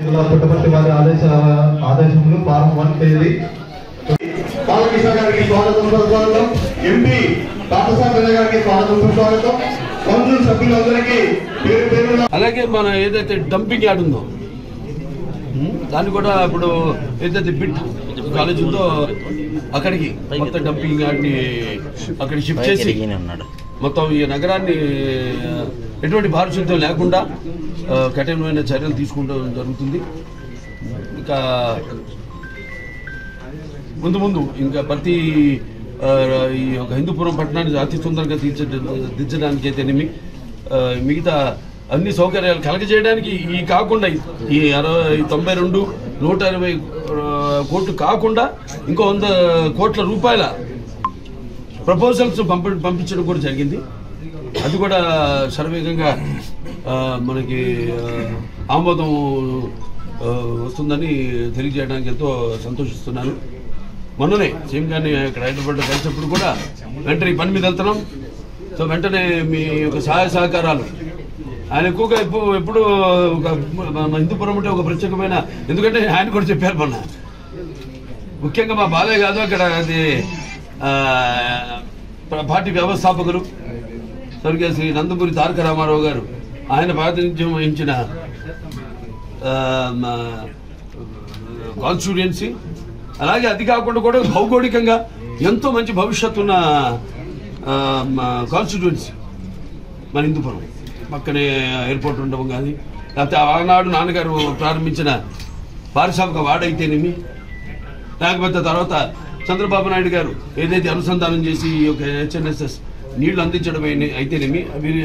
పుట్టపర్తి వారి ఆదేశములు ఫారం 1 తేదీ బాలకృష్ణ గారికి స్వాగతం స్వాగతం, ఎంపీ తాతసాగర్ గారికి స్వాగతం స్వాగతం, కౌన్సిల్ సభ్యులందరికీ పేరు పేరున. అలాగే మన ఏదైతే డంపింగ్ యార్డ్ ఉందో దాన్ని కూడా ఇప్పుడు ఏదైతే బిట్ కాలేజ్ ఉందో అక్కడికి మొత్తం డంపింగ్ యార్డ్ని అక్కడికి షిఫ్ట్ చేసి మొత్తం ఈ నగరాన్ని ఎటువంటి భారశుద్ధం లేకుండా కఠినమైన చర్యలు తీసుకోవడం జరుగుతుంది. ఇంకా ముందు ముందు ఇంకా ప్రతి ఈ యొక్క హిందూపురం పట్టణాన్ని అతి తొందరగా తీర్చడానికి అయితేనేమి మిగతా అన్ని సౌకర్యాలు కలగజేయడానికి ఈ కాకుండా ఈ 92 120 కోట్లు కాకుండా ఇంకో 100 కోట్ల రూపాయల ప్రపోజల్స్ పంపించడం కూడా జరిగింది. అది కూడా శరవేగంగా మనకి ఆమోదం వస్తుందని తెలియజేయడానికి ఎంతో సంతోషిస్తున్నాను. మొన్ననే సీఎం గారిని ఇక్కడ హైదరాబాద్లో కలిసినప్పుడు కూడా వెంటనే ఈ పని మీద వెళ్తున్నాం. సో వెంటనే మీ యొక్క సహాయ సహకారాలు ఆయన ఎక్కువగా ఎప్పుడు హిందూపురం అంటే ఒక ప్రత్యేకమైన, ఎందుకంటే ఆయన కూడా చెప్పారు మొన్న, ముఖ్యంగా మా బాలయ్య కాదు అక్కడ అది పార్టీ వ్యవస్థాపకులు స్వర్గీయ శ్రీ నందమూరి తారక రామారావు గారు ఆయన ప్రాతినిధ్యం వహించిన కాన్స్టిట్యుయెన్సీ, అలాగే అది కాకుండా కూడా భౌగోళికంగా ఎంతో మంచి భవిష్యత్తు ఉన్న కాన్స్టిట్యుయెన్సీ మన హిందూపురం. పక్కనే ఎయిర్పోర్ట్ ఉండడం కానీ, లేకపోతే ఆనాడు నాన్నగారు ప్రారంభించిన పారిశ్రామిక వాడైతేనేమి, లేకపోతే తర్వాత చంద్రబాబు నాయుడు గారు ఏదైతే అనుసంధానం చేసి ఈ యొక్క HNSS నీళ్లు అందించడం అయితేనేమి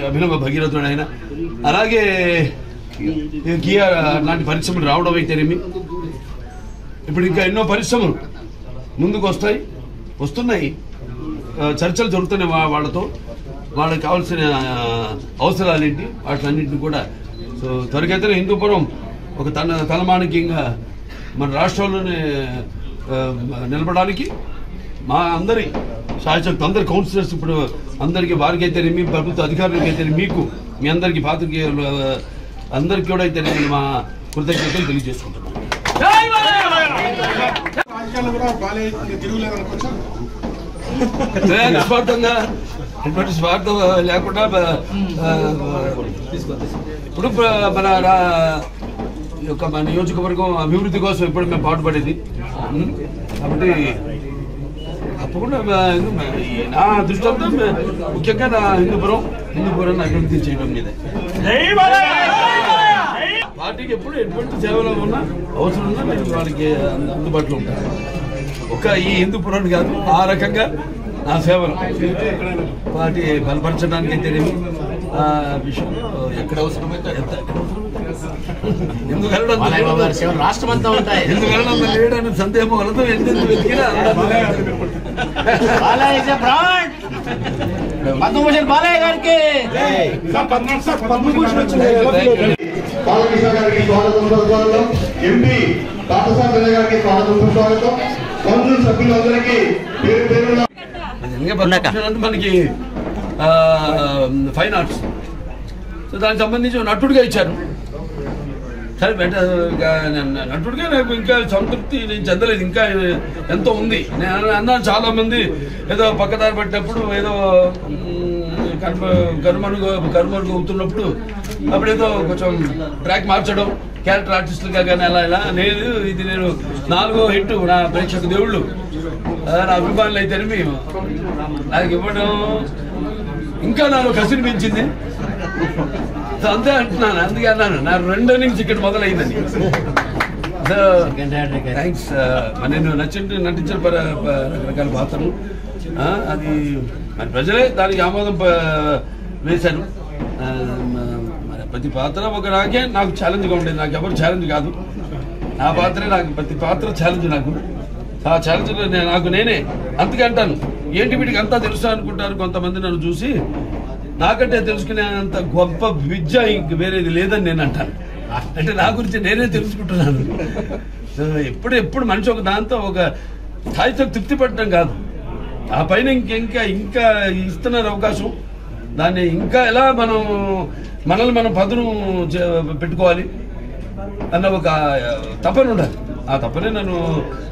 అభినవ భగీరథుడు ఆయన, అలాగే కియా లాంటి పరిశ్రమలు రావడం అయితేనేమి, ఇప్పుడు ఇంకా ఎన్నో పరిశ్రమలు ముందుకు వస్తున్నాయి. చర్చలు జరుగుతున్నాయి వాళ్ళతో, వాళ్ళకి కావాల్సిన అవసరాలు ఏంటి వాటిలన్నింటినీ కూడా. సో త్వరగతిన హిందూపురం ఒక తలమానికంగా మన రాష్ట్రంలోనే నిలబడడానికి మా అందరి శాసకులు, అందరి కౌన్సిలర్స్, ఇప్పుడు అందరికీ వారికైతేనేమి, ప్రభుత్వ అధికారులకైతే మీకు, మీ అందరికీ పాత్రికేయులు అందరికీ కూడా అయితే నేను మా కృతజ్ఞతలు తెలియజేసుకుంటున్నాను. నిస్వార్థంగా ఎటువంటి స్వార్థం లేకుండా ఇప్పుడు మన యొక్క మన నియోజకవర్గం అభివృద్ధి కోసం ఎప్పుడు మేము పాటుపడేది కాబట్టి తప్పకుండా నా దృష్టితో ముఖ్యంగా నా హిందూపురాన్ని అభివృద్ధి చేయడం మీద పార్టీకి ఎప్పుడు ఎటువంటి సేవలో ఉన్నా అవసరం ఉన్నా నేను వాళ్ళకి అందుబాటులో ఉంటాను. ఒక ఈ హిందూపురాన్ని కాదు, ఆ రకంగా నా సేవలు పార్టీ బలపరచడానికి అయితేనేమి ఆ విషయంలో ఎక్కడ అవసరమైతే రాష్ట్రమంతా ఉంటాయి. ఎందుకంటే లేడని సందేహం వలతో ఎందుకు వెతికినా పద్మభూషణ్ బాలయ్య గారికి బాలకృష్ణ గారికి స్వాగతం స్వాగతం, ఎంపీ తాతసాగర్ గారికి స్వాగతం స్వాగతం, కౌన్సిల్ సభ్యులందరికీ పేరు పేరున. మనకి ఫైన్ ఆర్ట్స్, సో దానికి సంబంధించి నటుడిగా ఇచ్చారు. సరే నటుడిగా నాకు ఇంకా సంతృప్తి నేను చెందలేదు, ఇంకా ఎంతో ఉంది. నేను అన్నాను చాలా మంది ఏదో పక్కదారి పట్టినప్పుడు ఏదో కర్మరుగు అవుతున్నప్పుడు అప్పుడేదో కొంచెం ట్రాక్ మార్చడం, క్యారెక్టర్ ఆర్టిస్టులుగా కానీ అలా లేదు. ఇది నేను 4వ హిట్ నా ప్రేక్షక దేవుళ్ళు నా అభిమానులు అయితేనేమి నాకు ఇవ్వడం ఇంకా నాలో కసిని పెంచింది. అంతే అంటున్నాను, అందుకే అన్నాను నా 2 innings ఇక్కడ మొదలైందని. థ్యాంక్స్. నేను నటించిన రకరకాల పాత్రలు అది మరి ప్రజలే దానికి ఆమోదం వేశారు. ప్రతి పాత్ర నాకు ఛాలెంజ్గా ఉండేది, నాకు ఎవరు ఛాలెంజ్ కాదు, నా పాత్రే నాకు, ప్రతి పాత్ర ఛాలెంజ్ నాకు. ఆ ఛాలెంజ్లో నాకు నేనే అందుకే అంటాను, ఏంటి వీటికి అంతా తెలుసు అనుకుంటారు కొంతమంది నన్ను చూసి. నాకంటే తెలుసుకునేంత గొప్ప విద్య ఇంక వేరేది లేదని నేను అంటాను. అంటే నా గురించి నేనే తెలుసుకుంటున్నాను. ఎప్పుడు మనిషి ఒక దాంతో ఒక స్థాయితో తృప్తి పడటం కాదు, ఆ పైన ఇంకా ఇస్తున్నారు అవకాశం, దాన్ని ఇంకా ఎలా మనల్ని మనం పదును పెట్టుకోవాలి, అన్న ఒక తపన ఉండాలి. ఆ తపనే నన్ను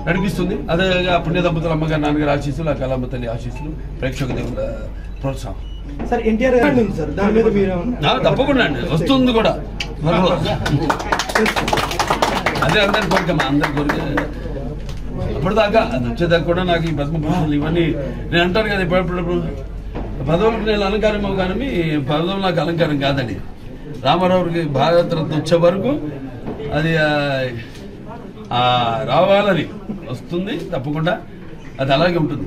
నడిపిస్తుంది. అదే పుణ్య దంపతుల అమ్మగారు నాన్నగారు ఆశీస్సులు, ఆ కళమ్మ తల్లి ఆశీస్సులు, ప్రేక్షక దేవుల ప్రోత్సాహం. సార్ ఎన్టీఆర్ గారు ఉంది సార్, దాని మీద మీరు తప్పకుండా అండి, వస్తుంది కూడా త్వరలో. అదే అందరి కోరిక, మా అందరి కోరిక. అప్పటిదాకా అది వచ్చేదాకా కూడా నాకు ఈ పద్మభూషణలు ఇవన్నీ నేను అంటాను కదా ఎప్పుడప్పుడు, పదవులకు నేను అలంకారం కానీ పదవులు నాకు అలంకారం కాదండి. రామారావుకి భారతరత్న వచ్చే వరకు అది రావాలని వస్తుంది తప్పకుండా, అది అలాగే ఉంటుంది.